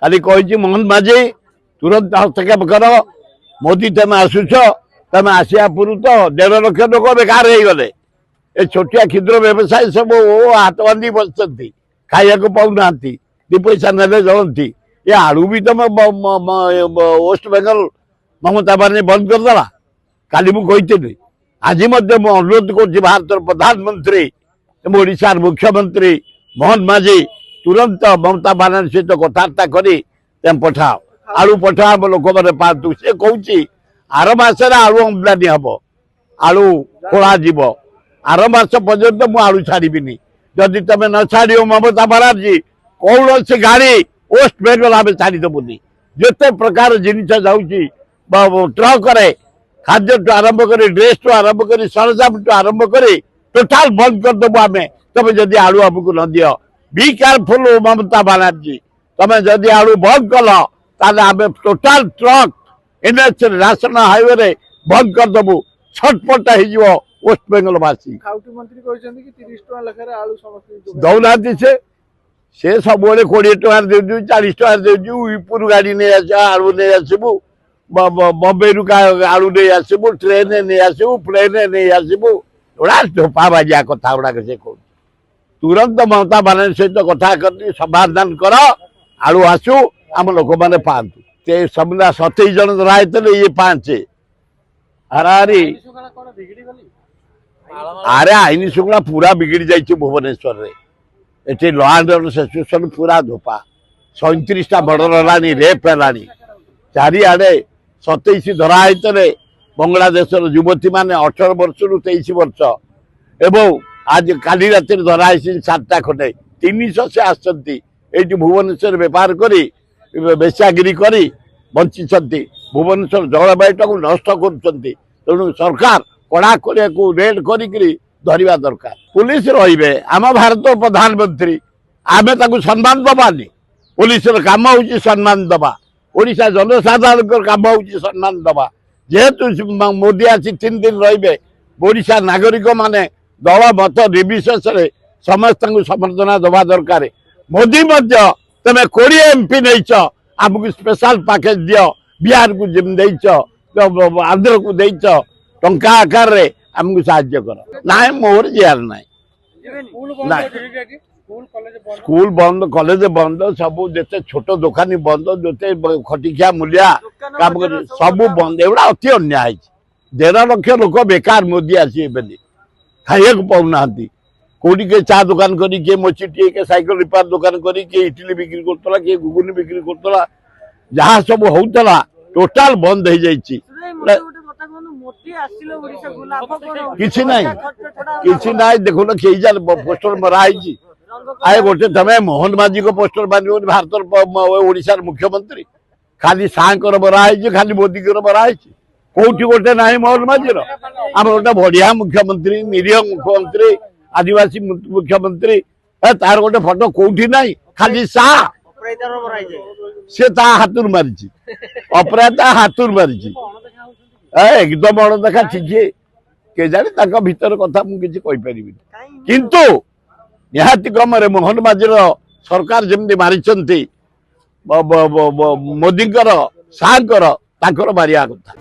खाली कही मोहन माझी तुरंत हस्तक्षेप कर मोदी तुम आसुच तुम आसिया पूर्व तो 1.5 लाख लोक बेकार हो गले ए छोटिया क्षुद्र व्यवसायी सब हाथ बांधी बसती खाया पाऊना 2 पैसा ने जलती ये आलू भी तुम वेस्ट बेंगल ममता बानी बंद करदेला काली मुझे आज अनुरोध कर भारत प्रधानमंत्री ओडिशार मुख्यमंत्री मोहन माझी तुरंत ममता बानर्जी सहित कथबार्ता करी पठाओ आलू पठाओ लोक मैंने पातु से कौची आर मसरे आलू आमदानी हम आलू खोला जीव आर मस पर्यंत मु आलू छाड़बी जदि तुम न छाड़ ममता बानर्जी कौन से गाड़ी वेस्ट बेंगल आम छाड़देबुनि जिते प्रकार जिनस जाऊँगी ट्रक खाद्य टू आरंभ कर ड्रेस टू आरंभ कर सरंजाम टू आरंभ कर टोटाल बंद करदेबू आम तुम जदि आलू आमको न दियो बी केयरफुल ममता बानर्जी तुम जदि आलू बंद कल आम total truck NH ration highway बंद करदेबू छटपट हो वेस्ट बेंगल वासी दौना से सब 20 टଙ୍କା दे 40 टଙ୍କା दे विपुर गाड़ी नहीं आलू नहीं आसबू बम्बे रु आलू नहीं आसबू ट्रेन नहीं आसबू प्लेन नहीं आसबू गुड़ा धोपा बाजिया कथा गुड़ाक से कह तुरंत ममता बानर्जी सहित कथा कर समाधान कर आलू आसू आम लोक मैंने पातु समझा 27 जन धरा ये 5 अरे अरे आईन श्रृंखला पूरा बिगड़ी जाइए भुवनेश्वर रे eighty law and order situation पूरा धोपा 37टा मर्डर है रेप है चारिआडे 27 धरा बांग्लादेश युवती मैंने 18 वर्ष रु 23 वर्ष एवं आज काली राति धरा 7टा खंडे 300 से आसती भुवनेश्वर बेपार करी बेचागिरी करी बंची भुवनेश्वर जलवायु नष्ट करुँ सरकार कड़ाकड़ी को रेड करी धरवा दरकार पुलिस रे आम भारत प्रधानमंत्री आम सम्मान दबानी पुलिस काम हूँ सम्मान दबा ओडिशा जनसाधारण काम हूँ सम्मान दबा जेहेतु मोदी आसी 3 दिन रे ओडिशा नागरिक माने दल मत निर्विशेष समस्त समर्थना दबा दरकार मोदी तुम 20 MP नहीं आमको स्पेशल पैकेज दियो बिहार को देच आंध्र को देच टंका आकार रे आमको साहाय्य कर ना मोर जियार ना स्कूल बंद कॉलेज बंद सब जिते छोट दुकानी बंद जिते खटिकिया मूलिया काम कर सब बंद एगुड़ा अति अन्याय 1.5 लाख लोक बेकार मोदी आसी खाइया पाऊना कौटी के चा दुकान करी किए मोचिटे के साइकिल रिपेयर दुकान करी किए इडली बिक्री करतला किए घुगुनी बिक्री करतला जहाँ सब होता टोटाल बंद हो जाइए किसी ना देखो ना कई पोस्टर मराई आए गोटे तमें मोहन माझी को पोस्टर बांध भारत ओडिशार मुख्यमंत्री खाली सागर मराई खाली मोदी को मराई कौटी गोटे ना मोहन माझीर आम गोटे बढ़िया मुख्यमंत्री निरीह मुख्यमंत्री आदिवासी मुख्यमंत्री तार गोटे फोटो कौटी ना खाली सा सी हाथ मारी अपराध हाथ मारी एकदम अणदेखा ठीक के जाने भीतर कथा मुझे कहीपरि किंतु निहाती क्रम मोहन माझीर सरकार जमी मारी मोदी सागर मारिया कथा।